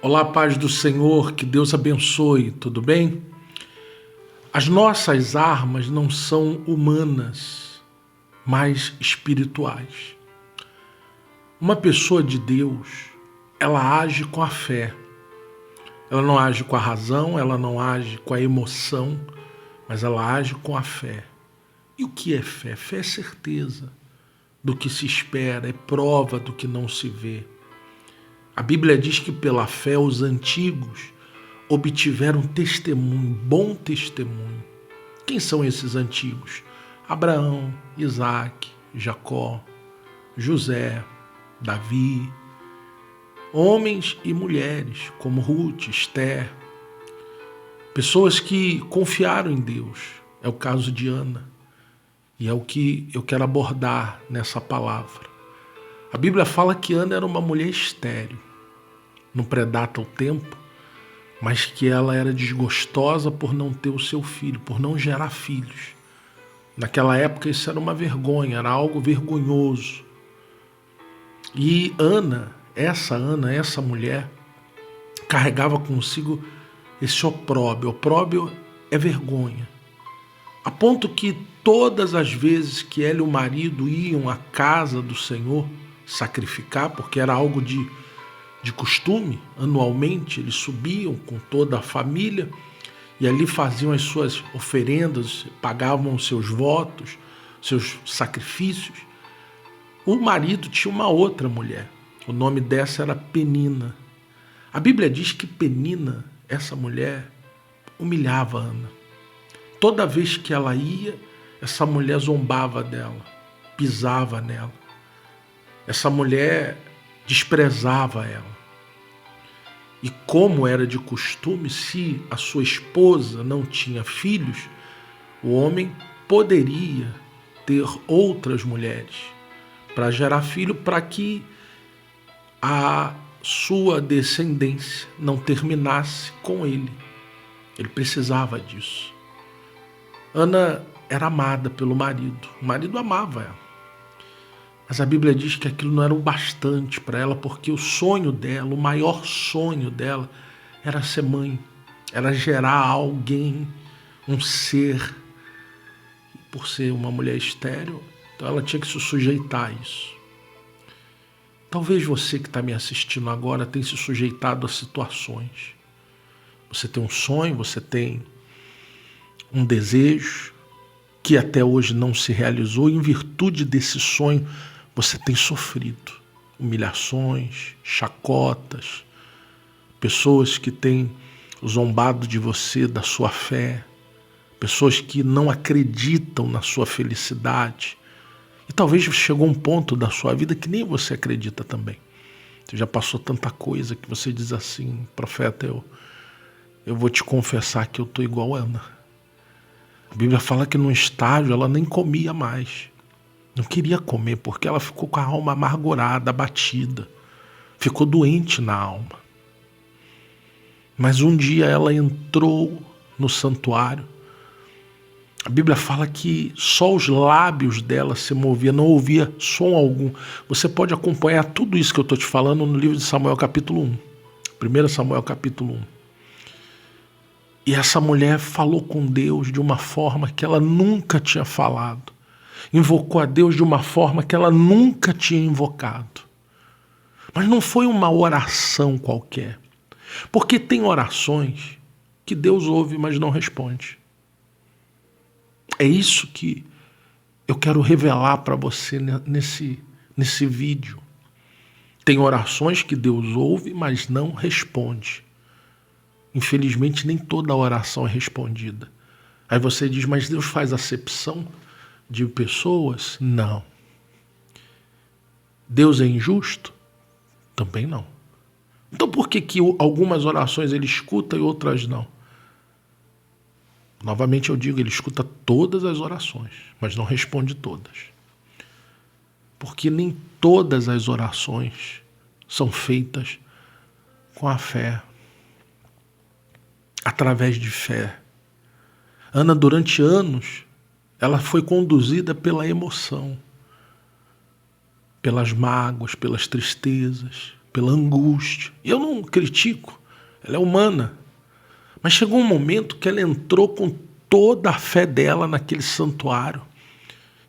Olá, paz do Senhor, que Deus abençoe, tudo bem? As nossas armas não são humanas, mas espirituais. Uma pessoa de Deus, ela age com a fé. Ela não age com a razão, ela não age com a emoção, mas ela age com a fé. E o que é fé? Fé é certeza do que se espera, é prova do que não se vê. A Bíblia diz que pela fé os antigos obtiveram testemunho, bom testemunho. Quem são esses antigos? Abraão, Isaac, Jacó, José, Davi, homens e mulheres como Ruth, Esther, pessoas que confiaram em Deus. É o caso de Ana e é o que eu quero abordar nessa palavra. A Bíblia fala que Ana era uma mulher estéril, não predata o tempo, mas que ela era desgostosa por não ter o seu filho, por não gerar filhos. Naquela época isso era uma vergonha, era algo vergonhoso. E Ana, essa mulher, carregava consigo esse opróbio. Opróbio é vergonha. A ponto que todas as vezes que ela e o marido iam à casa do Senhor sacrificar, porque era algo de costume, anualmente eles subiam com toda a família e ali faziam as suas oferendas, pagavam os seus votos, seus sacrifícios. O marido tinha uma outra mulher, o nome dessa era Penina. A Bíblia diz que Penina, essa mulher, humilhava Ana. Toda vez que ela ia, essa mulher zombava dela, pisava nela. Essa mulher desprezava ela. E como era de costume, se a sua esposa não tinha filhos, o homem poderia ter outras mulheres para gerar filho, para que a sua descendência não terminasse com ele. Ele precisava disso. Ana era amada pelo marido. O marido amava ela. Mas a Bíblia diz que aquilo não era o bastante para ela, porque o sonho dela, o maior sonho dela, era ser mãe, era gerar alguém, um ser. E por ser uma mulher estéril, então ela tinha que se sujeitar a isso. Talvez você que está me assistindo agora tenha se sujeitado a situações. Você tem um sonho, você tem um desejo que até hoje não se realizou, e em virtude desse sonho, você tem sofrido humilhações, chacotas, pessoas que têm zombado de você, da sua fé, pessoas que não acreditam na sua felicidade. E talvez chegou um ponto da sua vida que nem você acredita também. Você já passou tanta coisa que você diz assim: profeta, eu vou te confessar que eu estou igual a Ana. A Bíblia fala que num estágio ela nem comia mais. Não queria comer porque ela ficou com a alma amargurada, abatida. Ficou doente na alma. Mas um dia ela entrou no santuário. A Bíblia fala que só os lábios dela se moviam, não ouvia som algum. Você pode acompanhar tudo isso que eu estou te falando no livro de Samuel capítulo 1. 1 Samuel capítulo 1. E essa mulher falou com Deus de uma forma que ela nunca tinha falado. Invocou a Deus de uma forma que ela nunca tinha invocado. Mas não foi uma oração qualquer. Porque tem orações que Deus ouve, mas não responde. É isso que eu quero revelar para você nesse vídeo. Tem orações que Deus ouve, mas não responde. Infelizmente, nem toda oração é respondida. Aí você diz, mas Deus faz acepção de pessoas? Não. Deus é injusto? Também não. Então por que algumas orações ele escuta e outras não? Novamente eu digo, ele escuta todas as orações, mas não responde todas. Porque nem todas as orações são feitas com a fé, através de fé. Ana, durante anos, ela foi conduzida pela emoção, pelas mágoas, pelas tristezas, pela angústia. E eu não critico, ela é humana. Mas chegou um momento que ela entrou com toda a fé dela naquele santuário.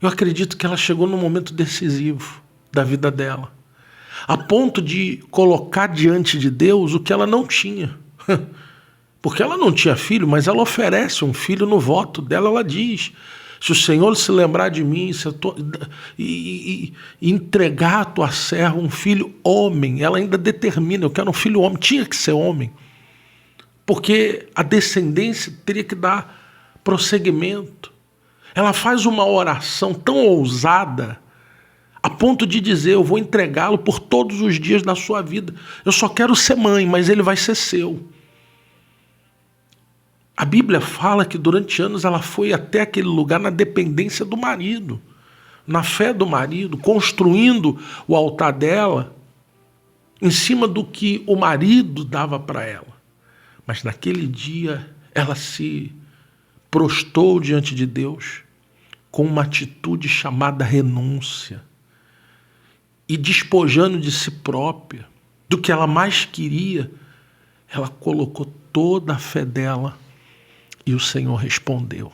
Eu acredito que ela chegou num momento decisivo da vida dela, a ponto de colocar diante de Deus o que ela não tinha. Porque ela não tinha filho, mas ela oferece um filho no voto dela. Ela diz: se o Senhor se lembrar de mim e entregar a tua serva um filho homem, ela ainda determina: eu quero um filho homem, tinha que ser homem, porque a descendência teria que dar prosseguimento. Ela faz uma oração tão ousada, a ponto de dizer: eu vou entregá-lo por todos os dias da sua vida. Eu só quero ser mãe, mas ele vai ser seu. A Bíblia fala que durante anos ela foi até aquele lugar na dependência do marido, na fé do marido, construindo o altar dela em cima do que o marido dava para ela. Mas naquele dia ela se prostrou diante de Deus com uma atitude chamada renúncia, e despojando de si própria, do que ela mais queria, ela colocou toda a fé dela e o Senhor respondeu.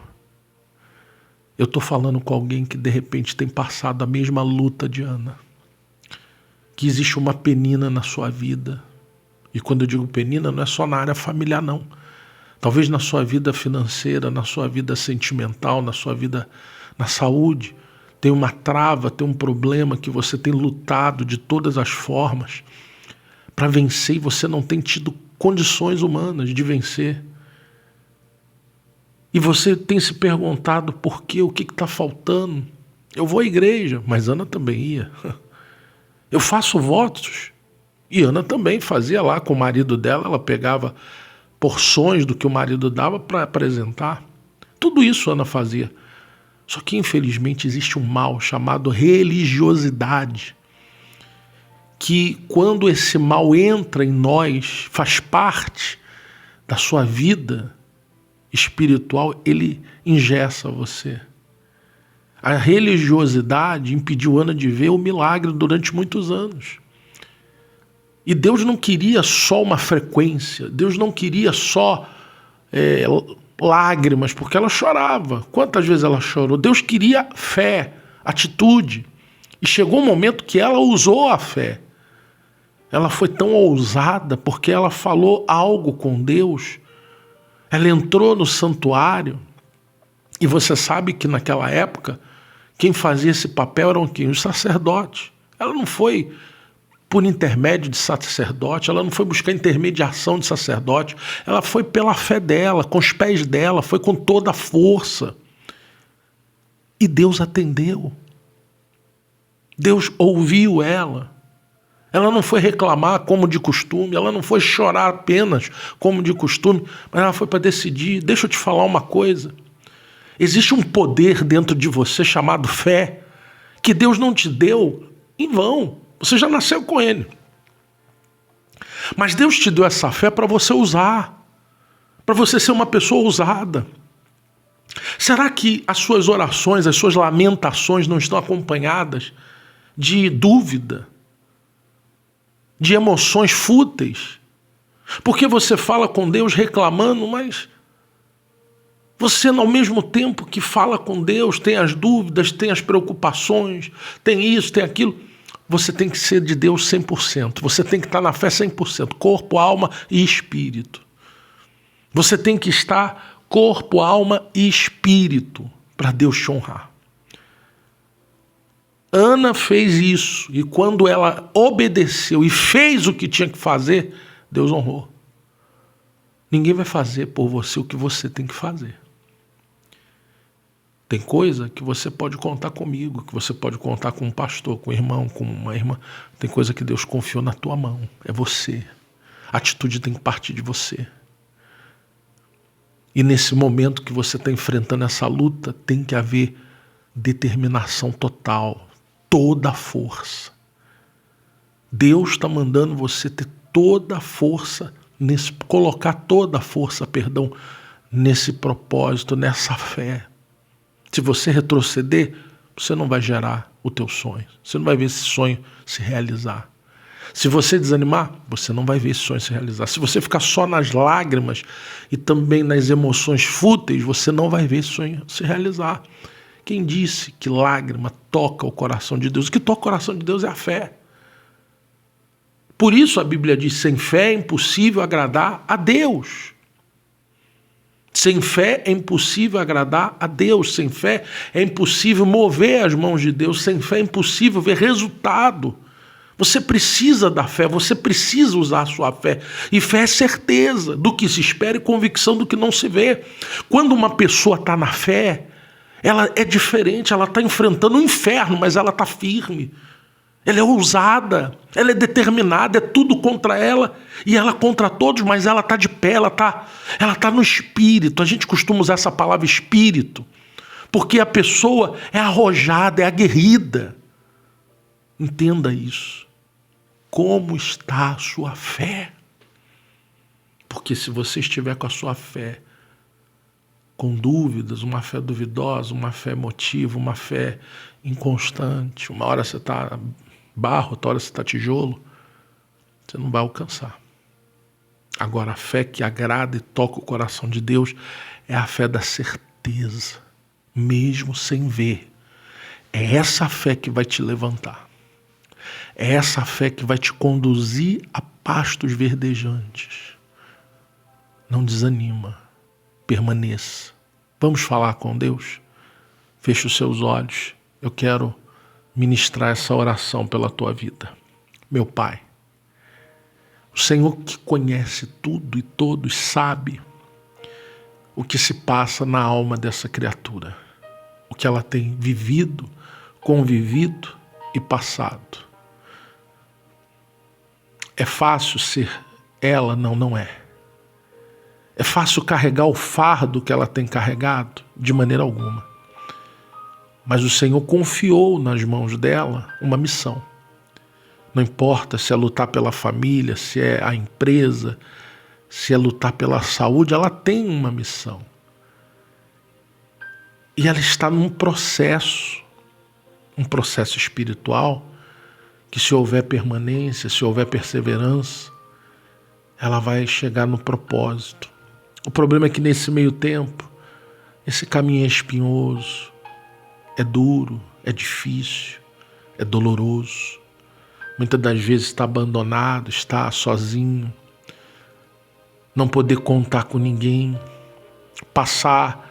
Eu estou falando com alguém que de repente tem passado a mesma luta de Ana, que existe uma penina na sua vida. E quando eu digo penina, não é só na área familiar, não. Talvez na sua vida financeira, na sua vida sentimental, na sua vida na saúde, tem uma trava, tem um problema que você tem lutado de todas as formas para vencer e você não tem tido condições humanas de vencer. E você tem se perguntado por quê, o que está faltando. Eu vou à igreja, mas Ana também ia. Eu faço votos, e Ana também fazia lá com o marido dela, ela pegava porções do que o marido dava para apresentar. Tudo isso Ana fazia. Só que infelizmente existe um mal chamado religiosidade, que quando esse mal entra em nós, faz parte da sua vida espiritual, ele engessa você. A religiosidade impediu Ana de ver o milagre durante muitos anos. E Deus não queria só uma frequência, Deus não queria só lágrimas, porque ela chorava. Quantas vezes ela chorou? Deus queria fé, atitude. E chegou um momento que ela usou a fé. Ela foi tão ousada porque ela falou algo com Deus. Ela entrou no santuário. E você sabe que naquela época, quem fazia esse papel eram quem? Os sacerdotes. Ela não foi por intermédio de sacerdote, ela não foi buscar intermediação de sacerdote, ela foi pela fé dela, com os pés dela, foi com toda a força. E Deus atendeu. Deus ouviu ela. Ela não foi reclamar como de costume, ela não foi chorar apenas como de costume, mas ela foi para decidir. Deixa eu te falar uma coisa. Existe um poder dentro de você chamado fé, que Deus não te deu em vão. Você já nasceu com ele. Mas Deus te deu essa fé para você usar, para você ser uma pessoa ousada. Será que as suas orações, as suas lamentações não estão acompanhadas de dúvida, de emoções fúteis? Porque você fala com Deus reclamando, mas você, ao mesmo tempo que fala com Deus, tem as dúvidas, tem as preocupações, tem isso, tem aquilo. Você tem que ser de Deus 100%. Você tem que estar na fé 100%. Corpo, alma e espírito. Você tem que estar corpo, alma e espírito para Deus te honrar. Ana fez isso. E quando ela obedeceu e fez o que tinha que fazer, Deus honrou. Ninguém vai fazer por você o que você tem que fazer. Tem coisa que você pode contar comigo, que você pode contar com um pastor, com um irmão, com uma irmã. Tem coisa que Deus confiou na tua mão. É você. A atitude tem que partir de você. E nesse momento que você está enfrentando essa luta, tem que haver determinação total, toda a força. Deus está mandando você ter toda a força, colocar toda a força, nesse propósito, nessa fé. Se você retroceder, você não vai gerar o teu sonho. Você não vai ver esse sonho se realizar. Se você desanimar, você não vai ver esse sonho se realizar. Se você ficar só nas lágrimas e também nas emoções fúteis, você não vai ver esse sonho se realizar. Quem disse que lágrima toca o coração de Deus? O que toca o coração de Deus é a fé. Por isso a Bíblia diz, sem fé é impossível agradar a Deus. Sem fé é impossível agradar a Deus. Sem fé é impossível mover as mãos de Deus. Sem fé é impossível ver resultado. Você precisa da fé, você precisa usar a sua fé. E fé é certeza do que se espera e convicção do que não se vê. Quando uma pessoa está na fé, ela é diferente, ela está enfrentando o inferno, mas ela está firme. Ela é ousada, ela é determinada, é tudo contra ela e ela contra todos, mas ela está de pé, ela tá no espírito. A gente costuma usar essa palavra espírito, porque a pessoa é arrojada, é aguerrida. Entenda isso. Como está a sua fé? Porque se você estiver com a sua fé com dúvidas, uma fé duvidosa, uma fé emotiva, uma fé inconstante, uma hora você está barro, outra hora você está tijolo, você não vai alcançar. Agora, a fé que agrada e toca o coração de Deus é a fé da certeza, mesmo sem ver. É essa fé que vai te levantar. É essa fé que vai te conduzir a pastos verdejantes. Não desanima, permaneça. Vamos falar com Deus? Feche os seus olhos. Eu quero ministrar essa oração pela tua vida. Meu Pai, o Senhor que conhece tudo e todos sabe o que se passa na alma dessa criatura, o que ela tem vivido, convivido e passado. É fácil ser ela? Não, não é. É fácil carregar o fardo que ela tem carregado? De maneira alguma. Mas o Senhor confiou nas mãos dela uma missão. Não importa se é lutar pela família, se é a empresa, se é lutar pela saúde, ela tem uma missão. E ela está num processo, um processo espiritual, que se houver permanência, se houver perseverança, ela vai chegar no propósito. O problema é que nesse meio tempo, esse caminho é espinhoso, é duro, é difícil, é doloroso. Muitas das vezes está abandonado, está sozinho, não poder contar com ninguém, passar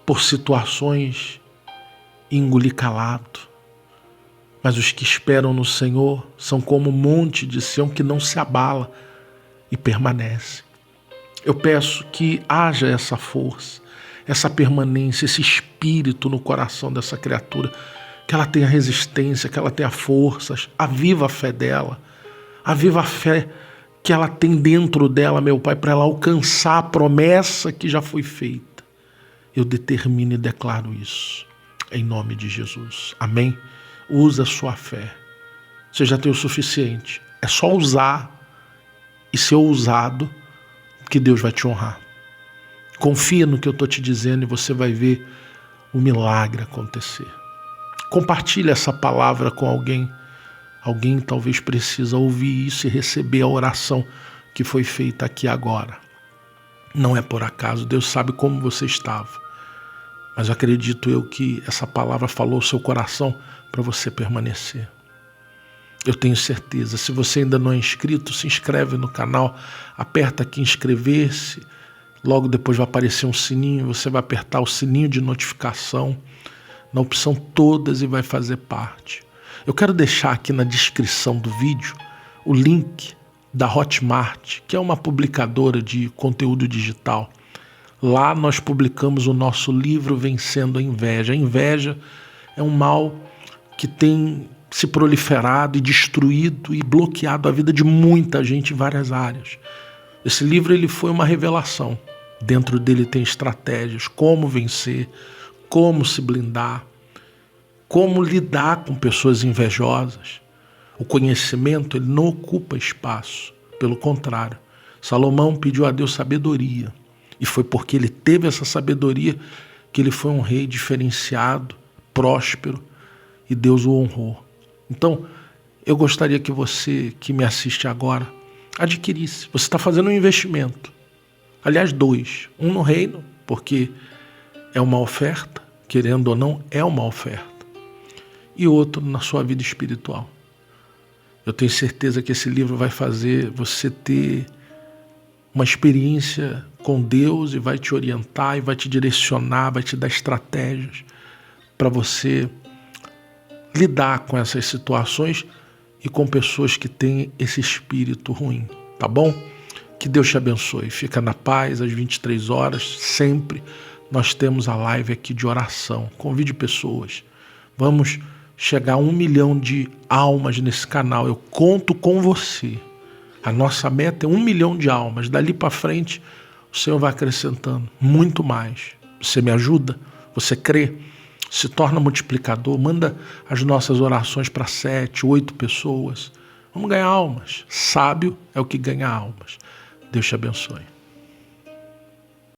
por situações e engolir calado. Mas os que esperam no Senhor são como um monte de Sião que não se abala e permanece. Eu peço que haja essa força, essa permanência, esse espírito no coração dessa criatura, que ela tenha resistência, que ela tenha forças, aviva a fé dela, aviva a fé que ela tem dentro dela, meu Pai, para ela alcançar a promessa que já foi feita. Eu determino e declaro isso, em nome de Jesus. Amém? Usa a sua fé. Você já tem o suficiente. É só usar e ser ousado que Deus vai te honrar. Confia no que eu estou te dizendo e você vai ver o milagre acontecer. Compartilhe essa palavra com alguém. Alguém talvez precisa ouvir isso e receber a oração que foi feita aqui agora. Não é por acaso, Deus sabe como você estava. Mas acredito eu que essa palavra falou ao seu coração para você permanecer. Eu tenho certeza, se você ainda não é inscrito, se inscreve no canal, aperta aqui inscrever-se, logo depois vai aparecer um sininho, você vai apertar o sininho de notificação, na opção todas e vai fazer parte. Eu quero deixar aqui na descrição do vídeo o link da Hotmart, que é uma publicadora de conteúdo digital. Lá nós publicamos o nosso livro Vencendo a Inveja. A inveja é um mal que tem se proliferado e destruído e bloqueado a vida de muita gente em várias áreas. Esse livro ele foi uma revelação. Dentro dele tem estratégias, como vencer, como se blindar, como lidar com pessoas invejosas. O conhecimento ele não ocupa espaço, pelo contrário. Salomão pediu a Deus sabedoria. E foi porque ele teve essa sabedoria que ele foi um rei diferenciado, próspero, e Deus o honrou. Então, eu gostaria que você que me assiste agora adquirisse. Você está fazendo um investimento. Aliás, 2. Um no reino, porque é uma oferta, querendo ou não, é uma oferta. E outro na sua vida espiritual. Eu tenho certeza que esse livro vai fazer você ter uma experiência com Deus e vai te orientar e vai te direcionar, vai te dar estratégias para você lidar com essas situações e com pessoas que têm esse espírito ruim, tá bom? Que Deus te abençoe. Fica na paz, às 23 horas, sempre nós temos a live aqui de oração. Convide pessoas. Vamos chegar a 1 milhão de almas nesse canal. Eu conto com você. A nossa meta é 1 milhão de almas. Dali para frente, o Senhor vai acrescentando muito mais. Você me ajuda? Você crê? Se torna multiplicador. Manda as nossas orações para 7, 8 pessoas. Vamos ganhar almas. Sábio é o que ganha almas. Deus te abençoe.